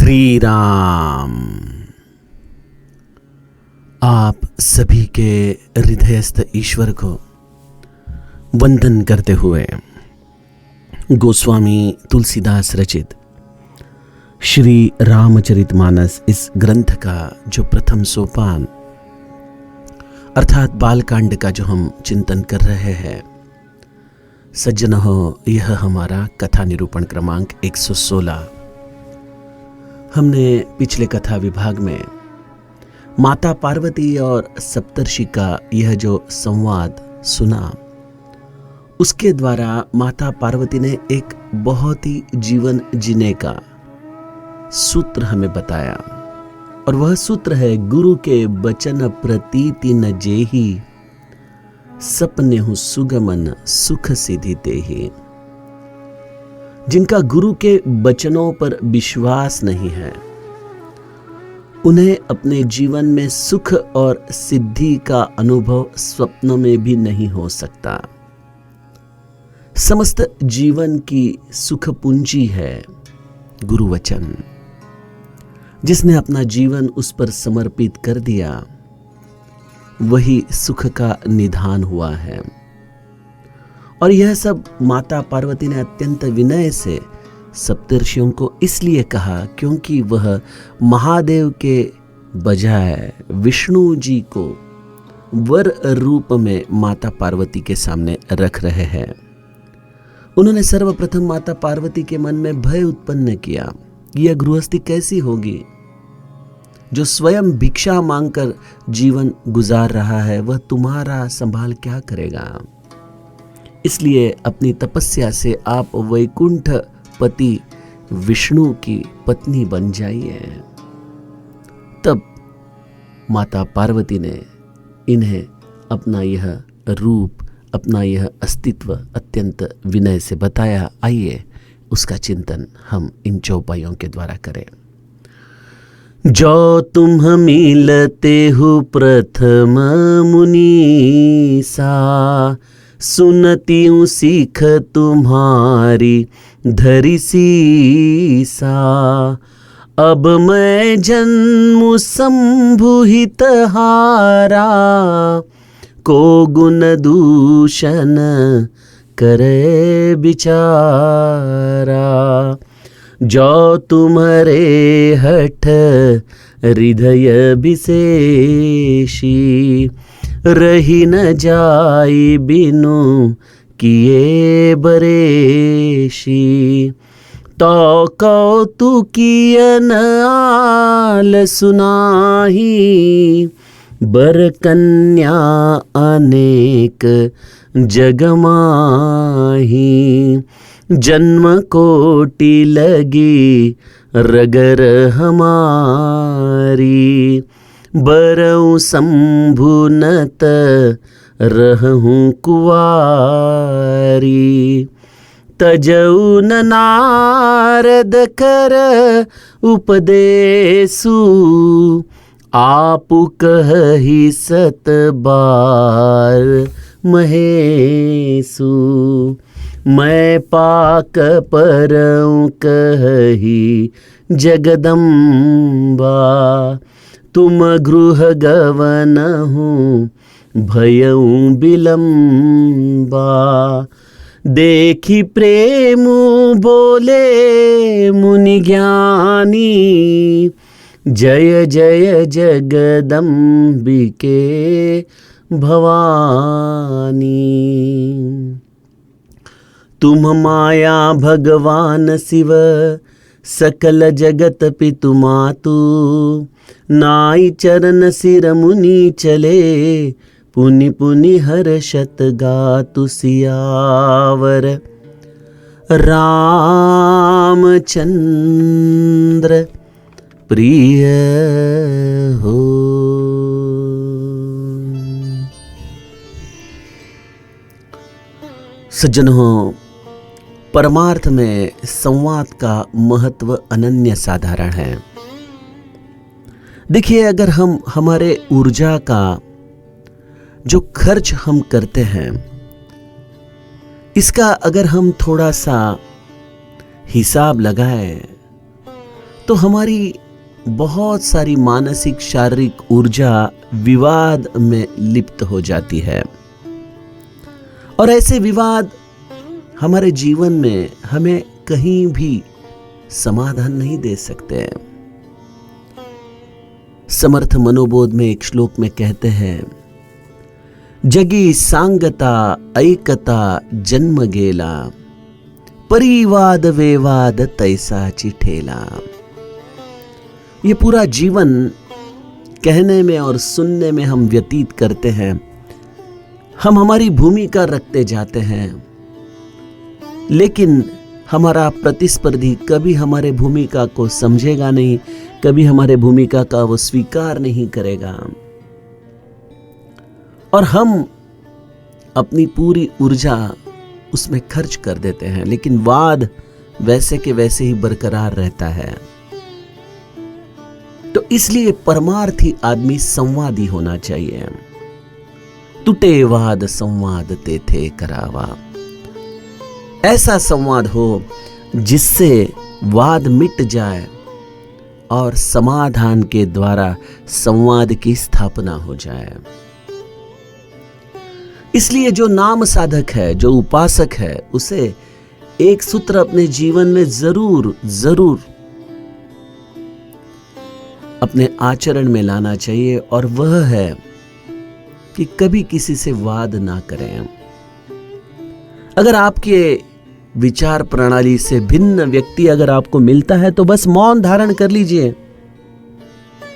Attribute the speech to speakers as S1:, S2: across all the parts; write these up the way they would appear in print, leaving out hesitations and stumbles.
S1: श्री राम। आप सभी के हृदयस्थ ईश्वर को वंदन करते हुए गोस्वामी तुलसीदास रचित श्री रामचरितमानस इस ग्रंथ का जो प्रथम सोपान अर्थात बालकांड का जो हम चिंतन कर रहे हैं, सज्जन हो, यह हमारा कथा निरूपण क्रमांक 116। हमने पिछले कथा विभाग में माता पार्वती और सप्तर्षि का यह जो संवाद सुना, उसके द्वारा माता पार्वती ने एक बहुत ही जीवन जीने का सूत्र हमें बताया, और वह सूत्र है गुरु के बचन प्रतीति न जेहि, सपने हूँ सुगमन सुख सिद्धि तेहि। जिनका गुरु के वचनों पर विश्वास नहीं है, उन्हें अपने जीवन में सुख और सिद्धि का अनुभव स्वप्न में भी नहीं हो सकता। समस्त जीवन की सुख पूंजी है गुरु वचन। जिसने अपना जीवन उस पर समर्पित कर दिया, वही सुख का निधान हुआ है। और यह सब माता पार्वती ने अत्यंत विनय से सप्तर्षियों को इसलिए कहा क्योंकि वह महादेव के बजाय विष्णु जी को वर रूप में माता पार्वती के सामने रख रहे हैं। उन्होंने सर्वप्रथम माता पार्वती के मन में भय उत्पन्न किया। यह गृहस्थी कैसी होगी? जो स्वयं भिक्षा मांगकर जीवन गुजार रहा है, वह तुम्हारा संभाल क्या करेगा? इसलिए अपनी तपस्या से आप वैकुंठ पति विष्णु की पत्नी बन जाइए। तब माता पार्वती ने इन्हें अपना यह रूप, अपना यह अस्तित्व अत्यंत विनय से बताया। आइए उसका चिंतन हम इन चौपाइयों के द्वारा करें। जो तुम मिलते हो प्रथम मुनीसा, सुनती हूँ सीख तुम्हारी धरी सीसा। अब मैं जन्म संभुहित हारा, को गुण दूषण करे बिचारा। जो तुम्हारे हठ हृदय विशेषी, रही न जाई बिनु किए बरेशी। तो कौतुकियन आल सुनाही, बर कन्या अनेक जगमाही। जन्म कोटि लगी रगर हमारी, बरऊ संभुनत रहूं कुवारी। तजऊ न नारद कर उपदेसु, आप कहि सत बार महेसु। मैं पाक परऊं कहि जगदम्बा, तुम गृह गवन हूँ भयऊं बिलम्बा। देखी प्रेम बोले मुनि ज्ञानी, जय जय जगदम्बिके भवानी। तुम माया भगवान शिव, सकल जगत पितु मातु। नाई चरण सिर मुनि चले, पुनि पुनि हर्षत गातु सियावर। रामचंद्र प्रिय हो। सज्जन हो, परमार्थ में संवाद का महत्व अनन्य साधारण है। देखिए, अगर हम हमारे ऊर्जा का जो खर्च हम करते हैं, इसका अगर हम थोड़ा सा हिसाब लगाएं तो हमारी बहुत सारी मानसिक शारीरिक ऊर्जा विवाद में लिप्त हो जाती है और ऐसे विवाद हमारे जीवन में हमें कहीं भी समाधान नहीं दे सकते। समर्थ मनोबोध में एक श्लोक में कहते हैं, जगी सांगता ऐकता जन्म गेला, परिवाद वेवाद तैसा चिठेला। ये पूरा जीवन कहने में और सुनने में हम व्यतीत करते हैं, हम हमारी भूमिका रखते जाते हैं, लेकिन हमारा प्रतिस्पर्धी कभी हमारे भूमिका को समझेगा नहीं, कभी हमारे भूमिका का वो स्वीकार नहीं करेगा और हम अपनी पूरी ऊर्जा उसमें खर्च कर देते हैं, लेकिन वाद वैसे के वैसे ही बरकरार रहता है। तो इसलिए परमार्थी आदमी संवादी होना चाहिए। टूटे वाद संवाद ते थे करावा, ऐसा संवाद हो जिससे वाद मिट जाए और समाधान के द्वारा संवाद की स्थापना हो जाए। इसलिए जो नाम साधक है, जो उपासक है, उसे एक सूत्र अपने जीवन में जरूर अपने आचरण में लाना चाहिए और वह है कि कभी किसी से वाद ना करें। अगर आपके विचार प्रणाली से भिन्न व्यक्ति अगर आपको मिलता है तो बस मौन धारण कर लीजिए।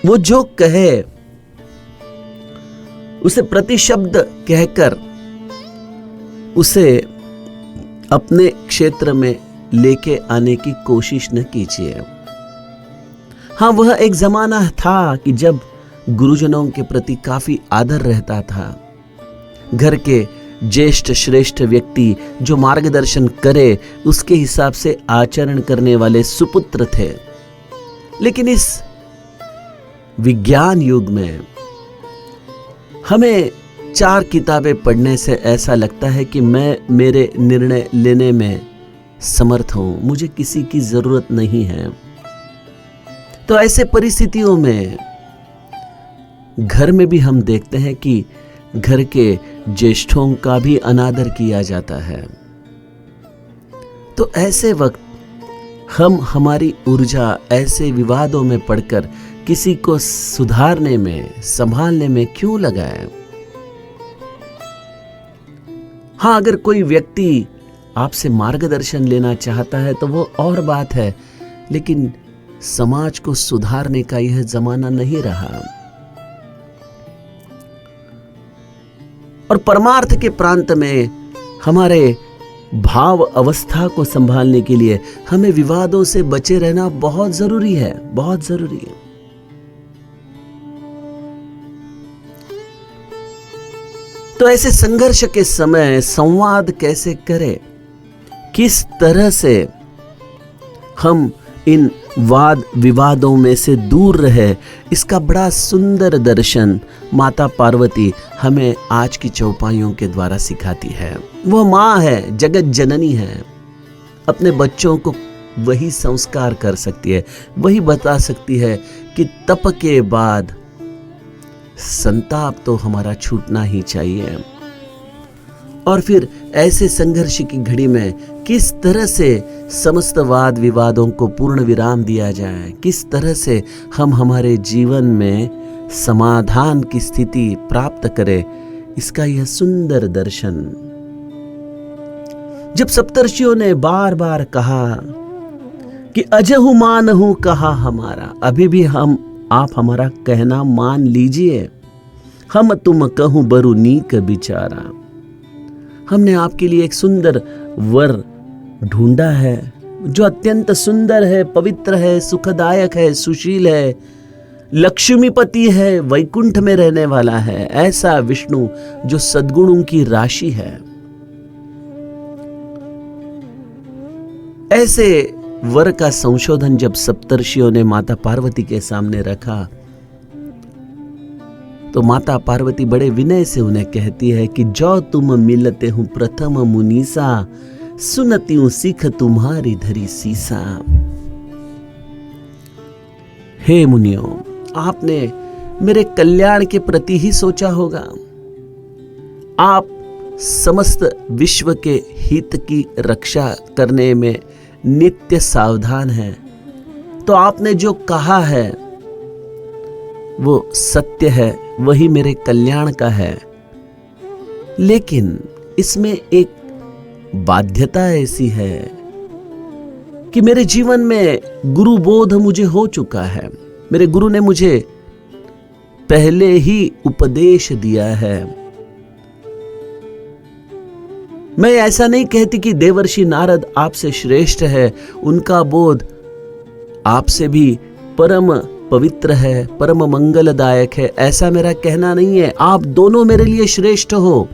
S1: वो जो कहे उसे प्रतिशब्द कहकर उसे अपने क्षेत्र में लेके आने की कोशिश न कीजिए। हाँ, वह एक जमाना था कि जब गुरुजनों के प्रति काफी आदर रहता था। घर के ज्येष्ठ श्रेष्ठ व्यक्ति जो मार्गदर्शन करे उसके हिसाब से आचरण करने वाले सुपुत्र थे। लेकिन इस विज्ञान युग में हमें 4 किताबें पढ़ने से ऐसा लगता है कि मैं मेरे निर्णय लेने में समर्थ हूं, मुझे किसी की जरूरत नहीं है। तो ऐसे परिस्थितियों में घर में भी हम देखते हैं कि घर के ज्येष्ठों का भी अनादर किया जाता है। तो ऐसे वक्त हम हमारी ऊर्जा ऐसे विवादों में पड़कर किसी को सुधारने में, संभालने में क्यों लगाएं? हाँ, अगर कोई व्यक्ति आपसे मार्गदर्शन लेना चाहता है तो वो और बात है, लेकिन समाज को सुधारने का यह जमाना नहीं रहा। और परमार्थ के प्रांत में हमारे भाव अवस्था को संभालने के लिए हमें विवादों से बचे रहना बहुत जरूरी है, बहुत जरूरी है। तो ऐसे संघर्ष के समय संवाद कैसे करें, किस तरह से हम इन वाद विवादों में से दूर रहे, इसका बड़ा सुंदर दर्शन माता पार्वती हमें आज की चौपाइयों के द्वारा सिखाती है। वह माँ है, जगत जननी है, अपने बच्चों को वही संस्कार कर सकती है, वही बता सकती है कि तप के बाद संताप तो हमारा छूटना ही चाहिए। और फिर ऐसे संघर्ष की घड़ी में किस तरह से समस्त वाद विवादों को पूर्ण विराम दिया जाए, किस तरह से हम हमारे जीवन में समाधान की स्थिति प्राप्त करें, इसका यह सुंदर दर्शन। जब सप्तर्षियों ने बार बार कहा कि अजहु मानहु कहा हमारा, अभी भी आप हमारा कहना मान लीजिए, हम तुम कहूं बरु नीक बिचारा। हमने आपके लिए एक सुंदर वर ढूंढा है जो अत्यंत सुंदर है, पवित्र है, सुखदायक है, सुशील है, लक्ष्मीपति है, वैकुंठ में रहने वाला है, ऐसा विष्णु जो सद्गुणों की राशि है। ऐसे वर का संशोधन जब सप्तर्षियों ने माता पार्वती के सामने रखा तो माता पार्वती बड़े विनय से उन्हें कहती है कि जो तुम मिलते हूं प्रथम मुनीसा, सुनती हूं सिख तुम्हारी धरी सीसा। हे मुनियों, आपने मेरे कल्याण के प्रति ही सोचा होगा। आप समस्त विश्व के हित की रक्षा करने में नित्य सावधान हैं, तो आपने जो कहा है वो सत्य है, वही मेरे कल्याण का है। लेकिन इसमें एक बाध्यता ऐसी है कि मेरे जीवन में गुरु बोध मुझे हो चुका है। मेरे गुरु ने मुझे पहले ही उपदेश दिया है। मैं ऐसा नहीं कहती कि देवर्षि नारद आपसे श्रेष्ठ है, उनका बोध आपसे भी परम पवित्र है, परम मंगलदायक है, ऐसा मेरा कहना नहीं है। आप दोनों मेरे लिए श्रेष्ठ हो।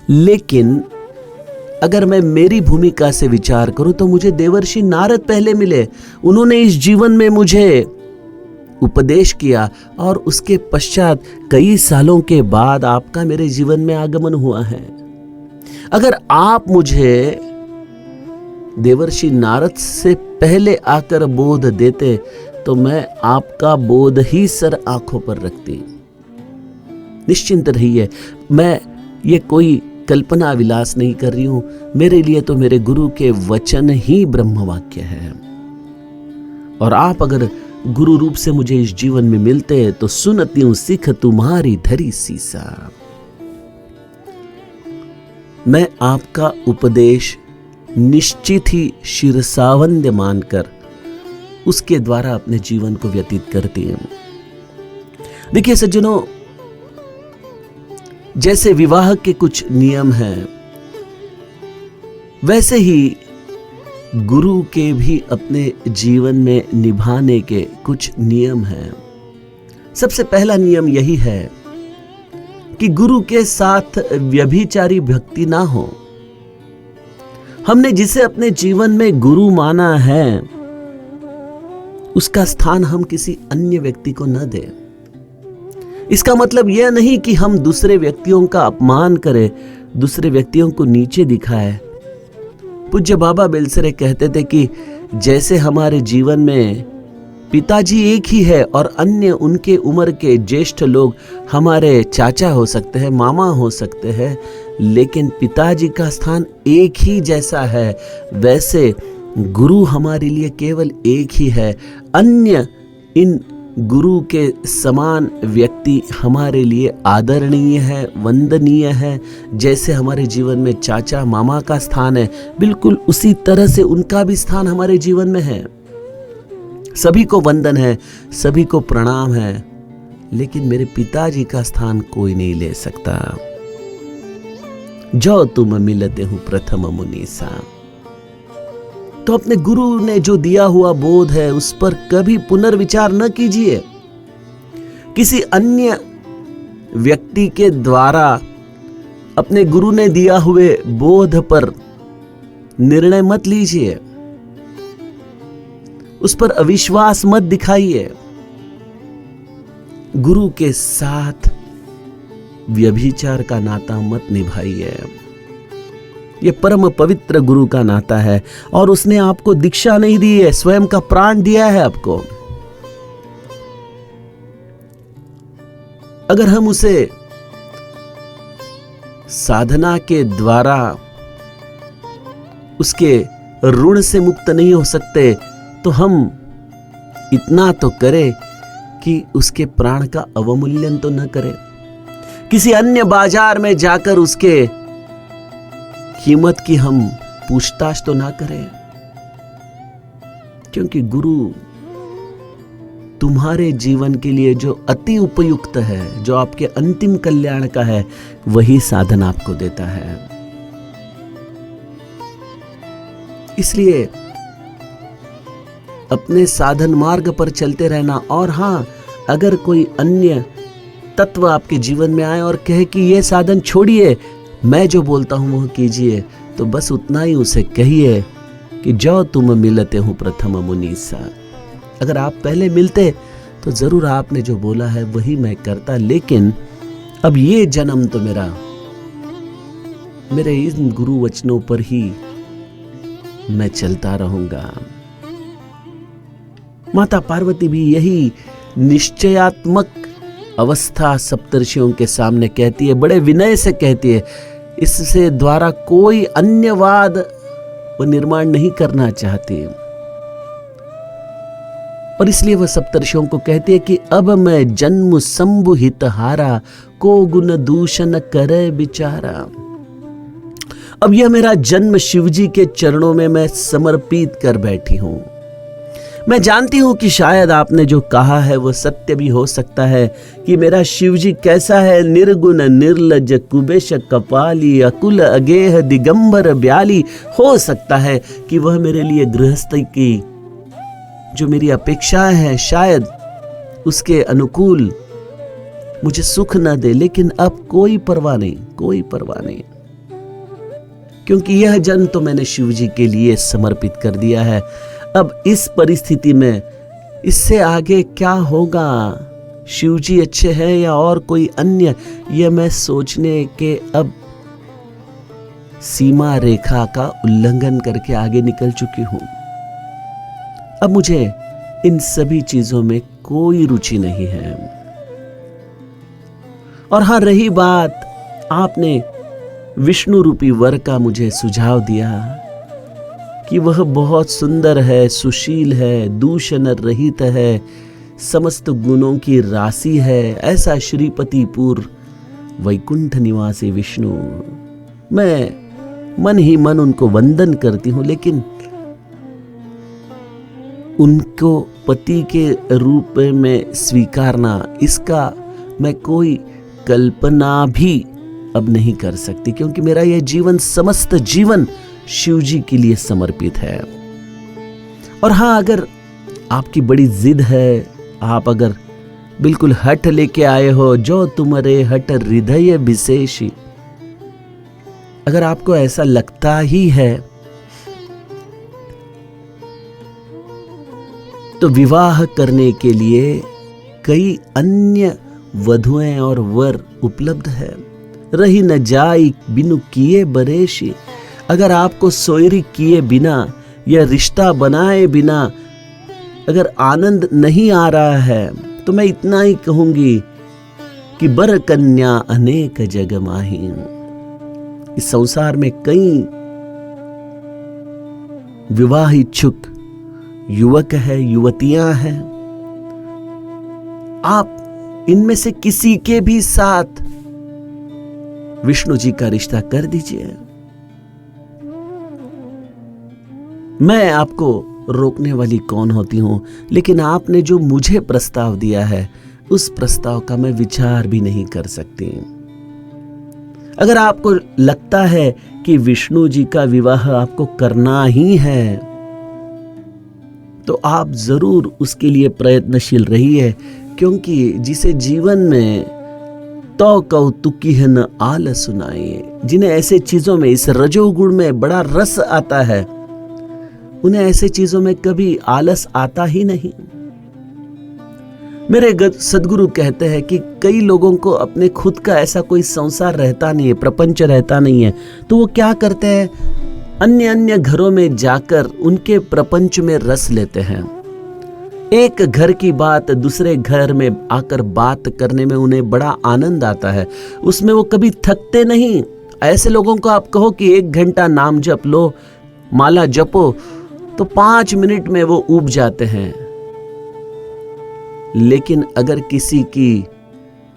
S1: लेकिन अगर मैं मेरी भूमिका से विचार करूं तो मुझे देवर्षि नारद पहले मिले। उन्होंने इस जीवन में मुझे उपदेश किया और उसके पश्चात कई सालों के बाद आपका मेरे जीवन में आगमन हुआ है। अगर आप मुझे देवर्षि नारद से पहले आकर बोध देते तो मैं आपका बोध ही सर आंखों पर रखती। निश्चिंत रहिए, मैं ये कोई कल्पना विलास नहीं कर रही हूं। मेरे लिए तो मेरे गुरु के वचन ही ब्रह्म वाक्य है। और आप अगर गुरु रूप से मुझे इस जीवन में मिलते तो सुनती हूं सिख तुम्हारी धरी सीसा। मैं आपका उपदेश निश्चित ही शिरसावंद्य मानकर उसके द्वारा अपने जीवन को व्यतीत करती हूं। देखिए सज्जनों, जैसे विवाह के कुछ नियम हैं, वैसे ही गुरु के भी अपने जीवन में निभाने के कुछ नियम हैं। सबसे पहला नियम यही है कि गुरु के साथ व्यभिचारी भक्ति ना हो। हमने जिसे अपने जीवन में गुरु माना है उसका स्थान हम किसी अन्य व्यक्ति को न दें। इसका मतलब यह नहीं कि हम दूसरे व्यक्तियों का अपमान करें, दूसरे व्यक्तियों को नीचे दिखाएं। पूज्य बाबा बेलसरे कहते थे कि जैसे हमारे जीवन में पिताजी एक ही है और अन्य उनके उम्र के ज्येष्ठ लोग हमारे चाचा हो सकते हैं, मामा हो सकते हैं, लेकिन पिताजी का स्थान एक ही जैसा है, वैसे गुरु हमारे लिए केवल एक ही है। अन्य इन गुरु के समान व्यक्ति हमारे लिए आदरणीय है, वंदनीय है। जैसे हमारे जीवन में चाचा मामा का स्थान है, बिल्कुल उसी तरह से उनका भी स्थान हमारे जीवन में है। सभी को वंदन है, सभी को प्रणाम है, लेकिन मेरे पिताजी का स्थान कोई नहीं ले सकता। जो तुम मिलते हो प्रथम मुनीसा। तो अपने गुरु ने जो दिया हुआ बोध है उस पर कभी पुनर्विचार न कीजिए। किसी अन्य व्यक्ति के द्वारा अपने गुरु ने दिया हुए बोध पर निर्णय मत लीजिए, उस पर अविश्वास मत दिखाइए। गुरु के साथ व्यभिचार का नाता मत निभाइए। यह परम पवित्र गुरु का नाता है और उसने आपको दीक्षा नहीं दी है, स्वयं का प्राण दिया है आपको। अगर हम उसे साधना के द्वारा उसके ऋण से मुक्त नहीं हो सकते तो हम इतना तो करें कि उसके प्राण का अवमूल्यन तो न करें। किसी अन्य बाजार में जाकर उसके कीमत की हम पूछताछ तो ना करें, क्योंकि गुरु तुम्हारे जीवन के लिए जो अति उपयुक्त है, जो आपके अंतिम कल्याण का है, वही साधन आपको देता है। इसलिए अपने साधन मार्ग पर चलते रहना। और हां, अगर कोई अन्य तत्व आपके जीवन में आए और कहे कि यह साधन छोड़िए, मैं जो बोलता हूं वो कीजिए, तो बस उतना ही उसे कहिए कि जो तुम मिलते हो प्रथम मुनीसा। अगर आप पहले मिलते तो जरूर आपने जो बोला है वही मैं करता, लेकिन अब ये जन्म तो मेरे इन गुरु वचनों पर ही मैं चलता रहूंगा। माता पार्वती भी यही निश्चयात्मक अवस्था सप्तर्षियों के सामने कहती है, बड़े विनय से कहती है। इससे द्वारा कोई अन्य वाद वो निर्माण नहीं करना चाहती, और इसलिए वह सप्तर्षियों को कहती है कि अब मैं जन्म शंभु हित हारा, को गुण दूषण करे बिचारा। अब यह मेरा जन्म शिवजी के चरणों में मैं समर्पित कर बैठी हूं। मैं जानती हूं कि शायद आपने जो कहा है वो सत्य भी हो सकता है कि मेरा शिवजी कैसा है, निर्गुण निर्लज कुबेश कपाली, अकुल अगेह दिगंबर ब्याली। हो सकता है कि वह मेरे लिए गृहस्थी की जो मेरी अपेक्षा है शायद उसके अनुकूल मुझे सुख न दे, लेकिन अब कोई परवाह नहीं, कोई परवाह नहीं, क्योंकि यह जन्म तो मैंने शिवजी के लिए समर्पित कर दिया है। अब इस परिस्थिति में इससे आगे क्या होगा, शिवजी अच्छे हैं या और कोई अन्य, यह मैं सोचने के अब सीमा रेखा का उल्लंघन करके आगे निकल चुकी हूं। अब मुझे इन सभी चीजों में कोई रुचि नहीं है। और हाँ, रही बात आपने विष्णु रूपी वर का मुझे सुझाव दिया कि वह बहुत सुंदर है, सुशील है, दूषण रहित है, समस्त गुणों की राशि है, ऐसा श्रीपतिपुर वैकुंठ निवासी विष्णु। मैं मन ही मन उनको वंदन करती हूं, लेकिन उनको पति के रूप में स्वीकारना, इसका मैं कोई कल्पना भी अब नहीं कर सकती, क्योंकि मेरा यह जीवन, समस्त जीवन शिवजी के लिए समर्पित है। और हाँ, अगर आपकी बड़ी जिद है, आप अगर बिल्कुल हट लेके आए हो, जो तुम्हारे हट हृदय विशेषी, अगर आपको ऐसा लगता ही है तो विवाह करने के लिए कई अन्य वधुएं और वर उपलब्ध है। रही न जाई बिनु किए बरेशी, अगर आपको सोयरी किए बिना या रिश्ता बनाए बिना अगर आनंद नहीं आ रहा है, तो मैं इतना ही कहूंगी कि बर कन्या अनेक जग माही। इस संसार में कई विवाह इच्छुक युवक है, युवतियां हैं। आप इनमें से किसी के भी साथ विष्णु जी का रिश्ता कर दीजिए। मैं आपको रोकने वाली कौन होती हूं, लेकिन आपने जो मुझे प्रस्ताव दिया है उस प्रस्ताव का मैं विचार भी नहीं कर सकती। अगर आपको लगता है कि विष्णु जी का विवाह आपको करना ही है, तो आप जरूर उसके लिए प्रयत्नशील रहिए, क्योंकि जिसे जीवन में तो कौतुकी है न आल सुनाइए, जिन्हें ऐसे चीजों में, इस रजोगुण में बड़ा रस आता है, उन्हें ऐसे चीजों में कभी आलस आता ही नहीं। मेरे सदगुरु कहते हैं कि कई लोगों को अपने खुद का ऐसा कोई संसार रहता नहीं है, प्रपंच रहता नहीं है, तो वो क्या करते हैं, अन्य अन्य घरों में जाकर उनके प्रपंच में रस लेते हैं। एक घर की बात दूसरे घर में आकर बात करने में उन्हें बड़ा आनंद आता है, उसमें वो कभी थकते नहीं। ऐसे लोगों को आप कहो कि 1 घंटा नाम जप लो, माला जपो, तो 5 मिनट में वो ऊब जाते हैं। लेकिन अगर किसी की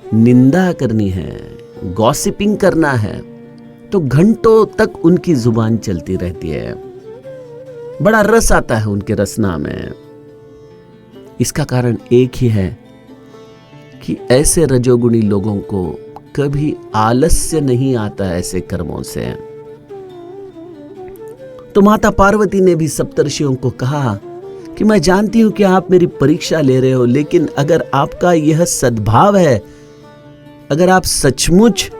S1: निंदा करनी है, गॉसिपिंग करना है, तो घंटों तक उनकी जुबान चलती रहती है, बड़ा रस आता है उनके रसना में। इसका कारण एक ही है कि ऐसे रजोगुणी लोगों को कभी आलस्य नहीं आता ऐसे कर्मों से। तो माता पार्वती ने भी सप्तर्षियों को कहा कि मैं जानती हूं कि आप मेरी परीक्षा ले रहे हो, लेकिन अगर आपका यह सद्भाव है, अगर आप सचमुच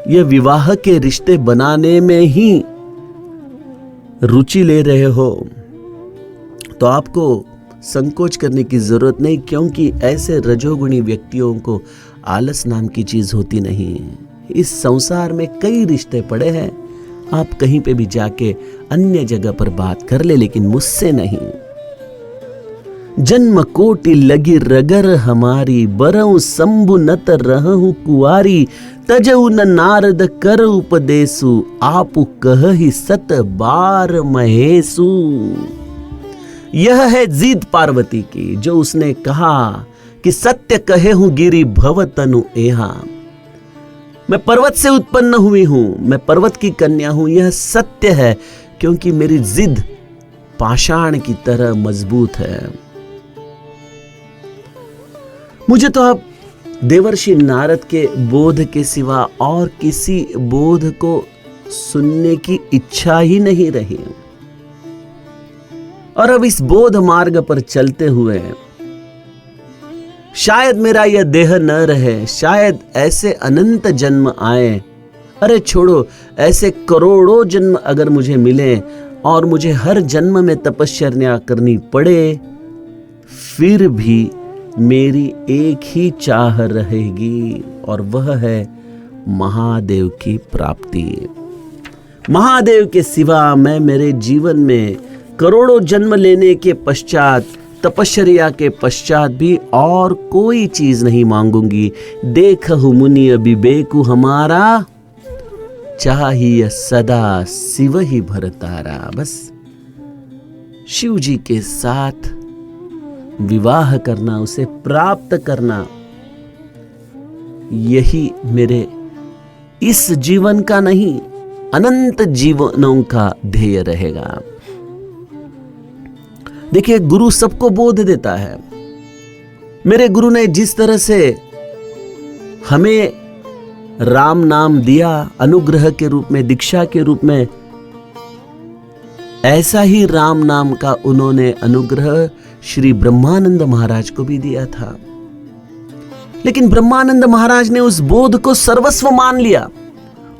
S1: यह विवाह के रिश्ते बनाने में ही रुचि ले रहे हो, तो आपको संकोच करने की जरूरत नहीं, क्योंकि ऐसे रजोगुणी व्यक्तियों को आलस नाम की चीज होती नहीं। इस संसार में कई रिश्ते पड़े हैं, आप कहीं पे भी जाके अन्य जगह पर बात कर ले, लेकिन मुझसे नहीं। जन्म कोटि लगी रगर हमारी, बरऊ शंभु नत रहूं कुआरी, तजऊ न नारद कर उपदेसु, आपु कहहि सत बार महेशु। यह है जिद पार्वती की, जो उसने कहा कि सत्य कहे हूं गिरि भव तनु एहा। मैं पर्वत से उत्पन्न हुई हूं, मैं पर्वत की कन्या हूं, यह सत्य है, क्योंकि मेरी जिद पाषाण की तरह मजबूत है। मुझे तो अब देवर्षि नारद के बोध के सिवा और किसी बोध को सुनने की इच्छा ही नहीं रही, और अब इस बोध मार्ग पर चलते हुए शायद मेरा यह देह न रहे, शायद ऐसे अनंत जन्म आए, अरे छोड़ो, ऐसे करोड़ों जन्म अगर मुझे मिले और मुझे हर जन्म में तपश्चर्या करनी पड़े, फिर भी मेरी एक ही चाह रहेगी, और वह है महादेव की प्राप्ति। महादेव के सिवा मैं मेरे जीवन में करोड़ों जन्म लेने के पश्चात, तपश्चर्या के पश्चात भी और कोई चीज नहीं मांगूंगी। देखहु मुनि विवेकु हमारा, चाहिए सदा शिव ही भरतारा। बस शिव जी के साथ विवाह करना, उसे प्राप्त करना, यही मेरे इस जीवन का नहीं, अनंत जीवनों का ध्येय रहेगा। देखिए, गुरु सबको बोध देता है। मेरे गुरु ने जिस तरह से हमें राम नाम दिया अनुग्रह के रूप में, दीक्षा के रूप में, ऐसा ही राम नाम का उन्होंने अनुग्रह श्री ब्रह्मानंद महाराज को भी दिया था। लेकिन ब्रह्मानंद महाराज ने उस बोध को सर्वस्व मान लिया,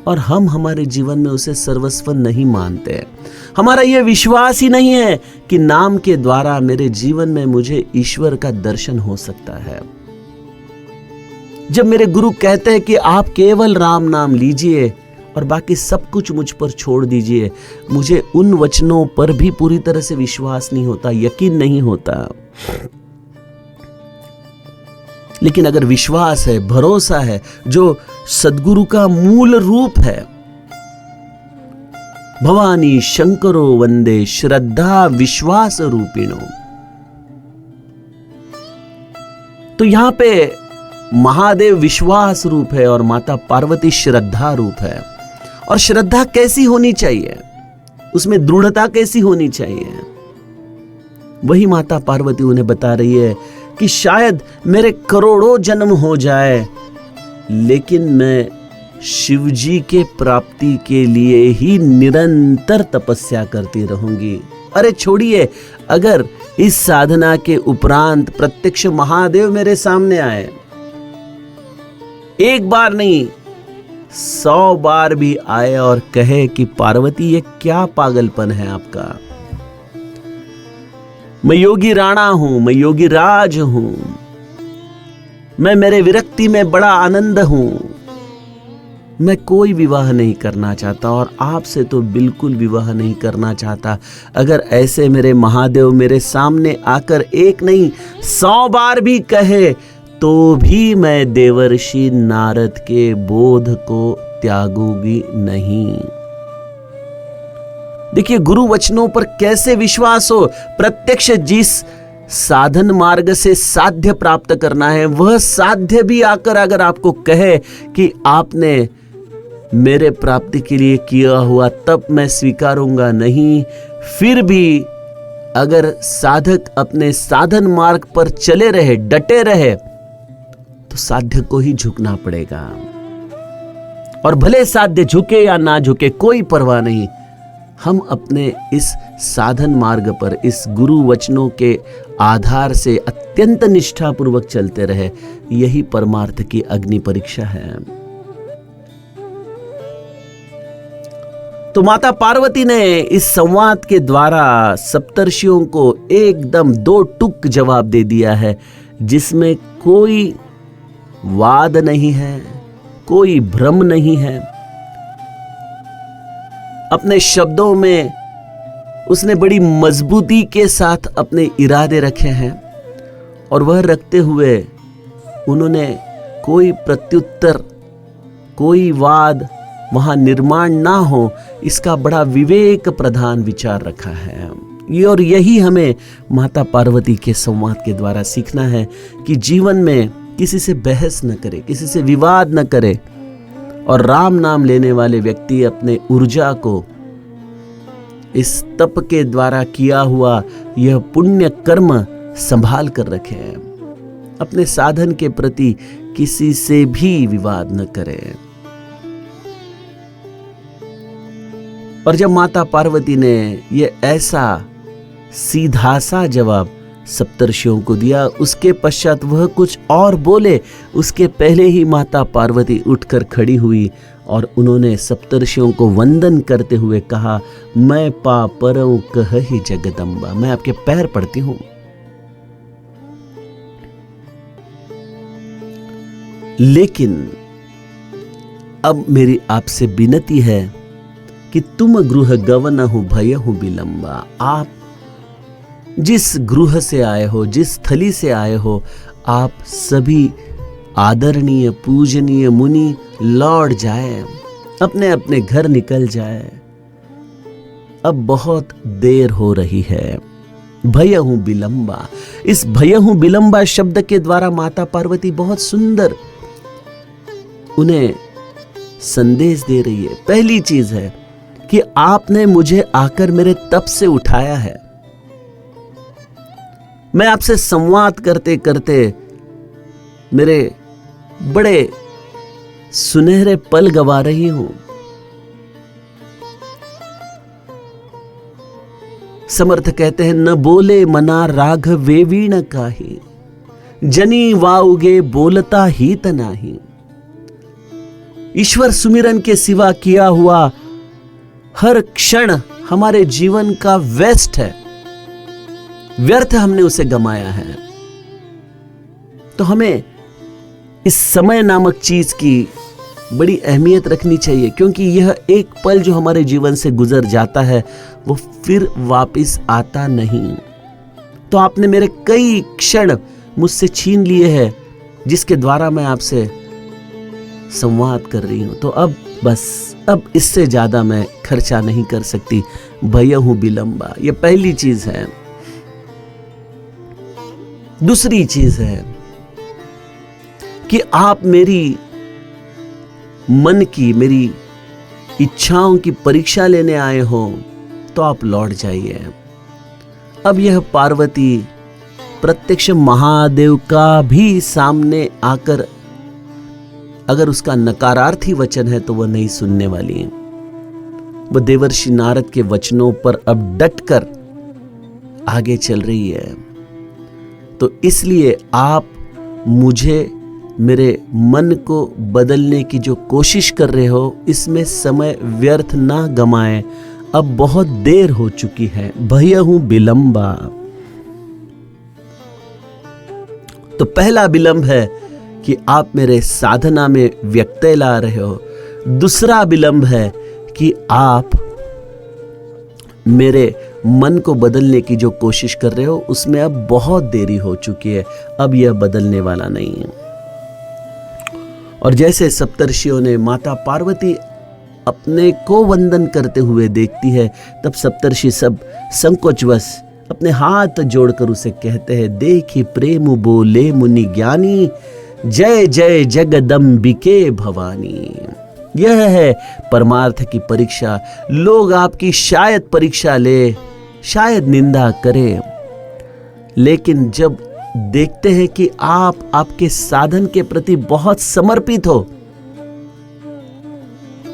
S1: और हम हमारे जीवन में उसे सर्वस्व नहीं मानते। हमारा यह विश्वास ही नहीं है कि नाम के द्वारा मेरे जीवन में मुझे ईश्वर का दर्शन हो सकता है। जब मेरे गुरु कहते हैं कि आप केवल राम नाम लीजिए और बाकी सब कुछ मुझ पर छोड़ दीजिए, मुझे उन वचनों पर भी पूरी तरह से विश्वास नहीं होता, यकीन नहीं होता। लेकिन अगर विश्वास है, भरोसा है, जो सद्गुरु का मूल रूप है, भवानी शंकरो वंदे श्रद्धा विश्वास रूपिणो, तो यहां पे महादेव विश्वास रूप है और माता पार्वती श्रद्धा रूप है। और श्रद्धा कैसी होनी चाहिए, उसमें दृढ़ता कैसी होनी चाहिए, वही माता पार्वती उन्हें बता रही है कि शायद मेरे करोड़ों जन्म हो जाए, लेकिन मैं शिवजी के प्राप्ति के लिए ही निरंतर तपस्या करती रहूंगी। अरे छोड़िए, अगर इस साधना के उपरांत प्रत्यक्ष महादेव मेरे सामने आए, एक बार नहीं 100 बार भी आए और कहे कि पार्वती ये क्या पागलपन है आपका, मैं योगी राणा हूं, मैं योगी राज हूं, मैं मेरे विरक्ति में बड़ा आनंद हूं, मैं कोई विवाह नहीं करना चाहता और आपसे तो बिल्कुल विवाह नहीं करना चाहता। अगर ऐसे मेरे महादेव मेरे सामने आकर एक नहीं 100 बार भी कहे, तो भी मैं देवर्षि नारद के बोध को त्यागूंगी नहीं। देखिए, गुरु वचनों पर कैसे विश्वास हो। प्रत्यक्ष जिस साधन मार्ग से साध्य प्राप्त करना है, वह साध्य भी आकर अगर आपको कहे कि आपने मेरे प्राप्ति के लिए किया हुआ तब मैं स्वीकारूंगा नहीं, फिर भी अगर साधक अपने साधन मार्ग पर चले रहे, डटे रहे, तो साध्य को ही झुकना पड़ेगा। और भले साध्य झुके या ना झुके, कोई परवाह नहीं, हम अपने इस साधन मार्ग पर इस गुरु वचनों के आधार से अत्यंत निष्ठापूर्वक चलते रहे, यही परमार्थ की अग्नि परीक्षा है। तो माता पार्वती ने इस संवाद के द्वारा सप्तर्षियों को एकदम 2 टूक जवाब दे दिया है, जिसमें कोई वाद नहीं है, कोई भ्रम नहीं है। अपने शब्दों में उसने बड़ी मजबूती के साथ अपने इरादे रखे हैं। और वह रखते हुए उन्होंने कोई प्रत्युत्तर, कोई वाद वहां निर्माण ना हो, इसका बड़ा विवेक प्रधान विचार रखा है। और यही हमें माता पार्वती के संवाद के द्वारा सीखना है कि जीवन में किसी से बहस न करे, किसी से विवाद न करे, और राम नाम लेने वाले व्यक्ति अपने ऊर्जा को इस तप के द्वारा किया हुआ यह पुण्य कर्म संभाल कर रखे। अपने साधन के प्रति किसी से भी विवाद न करें। और जब माता पार्वती ने यह ऐसा सीधा सा जवाब सप्तर्षियों को दिया, उसके पश्चात वह कुछ और बोले उसके पहले ही माता पार्वती उठकर खड़ी हुई और उन्होंने सप्तर्षियों को वंदन करते हुए कहा, मैं पापरऊ कहहि जगदम्बा, मैं आपके पैर पड़ती हूं। लेकिन अब मेरी आपसे विनती है कि तुम गृह गवनहु भयहु विलंबा। आप जिस गृह से आए हो, जिस थली से आए हो, आप सभी आदरणीय पूजनीय मुनि लौट जाए, अपने अपने घर निकल जाए। अब बहुत देर हो रही है। भयहु विलंबा, इस भयहु विलंबा शब्द के द्वारा माता पार्वती बहुत सुंदर उन्हें संदेश दे रही है। पहली चीज है कि आपने मुझे आकर मेरे तप से उठाया है। मैं आपसे संवाद करते करते मेरे बड़े सुनहरे पल गवा रही हूं। समर्थ कहते हैं, न बोले मना राघवे वीण काहि, जनी वाउगे बोलता ही तनाही। ईश्वर सुमिरन के सिवा किया हुआ हर क्षण हमारे जीवन का वेस्ट है, व्यर्थ हमने उसे गमाया है। तो हमें इस समय नामक चीज की बड़ी अहमियत रखनी चाहिए, क्योंकि यह एक पल जो हमारे जीवन से गुजर जाता है वो फिर वापस आता नहीं। तो आपने मेरे कई क्षण मुझसे छीन लिए हैं, जिसके द्वारा मैं आपसे संवाद कर रही हूं। तो अब इससे ज्यादा मैं खर्चा नहीं कर सकती। भयहु विलंबा, यह पहली चीज है। दूसरी चीज है कि आप मेरी मन की, मेरी इच्छाओं की परीक्षा लेने आए हो, तो आप लौट जाइए। अब यह पार्वती प्रत्यक्ष महादेव का भी सामने आकर अगर उसका नकारार्थी वचन है तो वह नहीं सुनने वाली है। वह देवर्षि नारद के वचनों पर अब डटकर आगे चल रही है। तो इसलिए आप मुझे, मेरे मन को बदलने की जो कोशिश कर रहे हो, इसमें समय व्यर्थ ना गमाएं। अब बहुत देर हो चुकी है। भयहु विलंबा। तो पहला विलंब है कि आप मेरे साधना में व्यत्यय ला रहे हो। दूसरा विलंब है कि आप मेरे मन को बदलने की जो कोशिश कर रहे हो, उसमें अब बहुत देरी हो चुकी है। अब यह बदलने वाला नहीं है। और जैसे सप्तर्षियों ने माता पार्वती अपने को वंदन करते हुए देखती है, तब सप्तर्षि सब संकोचवश अपने हाथ जोड़कर उसे कहते हैं, देखी प्रेम बोले मुनि ज्ञानी, जय जय जगदम्बिके भवानी। यह है परमार्थ की परीक्षा। लोग आपकी शायद परीक्षा ले, शायद निंदा करें, लेकिन जब देखते हैं कि आप आपके साधन के प्रति बहुत समर्पित हो,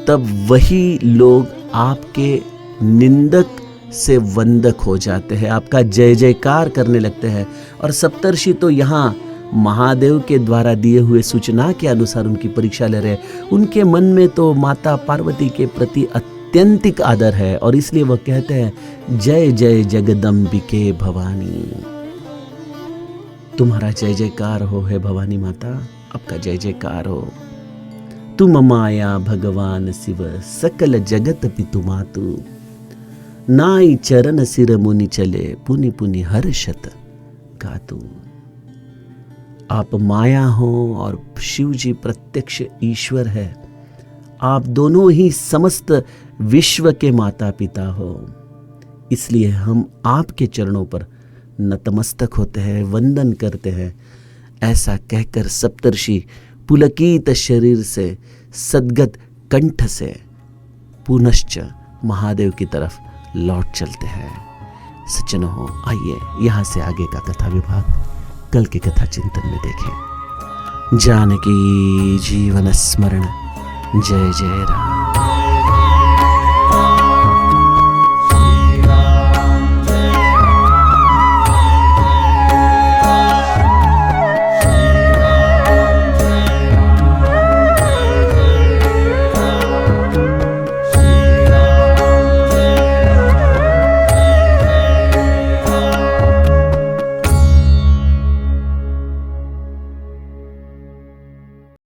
S1: तब वही लोग आपके निंदक से वंदक हो जाते हैं, आपका जय जयकार करने लगते हैं। और सप्तर्षि तो यहां महादेव के द्वारा दिए हुए सूचना के अनुसार उनकी परीक्षा ले रहे हैं। उनके मन में तो माता पार्वती के प्रति अत्यंतिक आदर है, और इसलिए वह कहते हैं, जय जय जगदम्बिके भवानी। तुम्हारा जय जयकार हो है भवानी माता, आपका जय जयकार हो। तुम माया भगवान शिव सकल जगत पितु मातु, नाई चरण सिर मुनि चले पुनि पुनि हर्षत गातु। आप माया हो और शिव जी प्रत्यक्ष ईश्वर है। आप दोनों ही समस्त विश्व के माता पिता हो, इसलिए हम आपके चरणों पर नतमस्तक होते हैं, वंदन करते हैं। ऐसा कहकर सप्तर्षि पुलकित शरीर से, सद्गत कंठ से पुनश्च महादेव की तरफ लौट चलते हैं। सज्जनों हो, आइए यहाँ से आगे का कथा विभाग कल के कथा चिंतन में देखें। जानकी जीवन स्मरण। जय जय राम।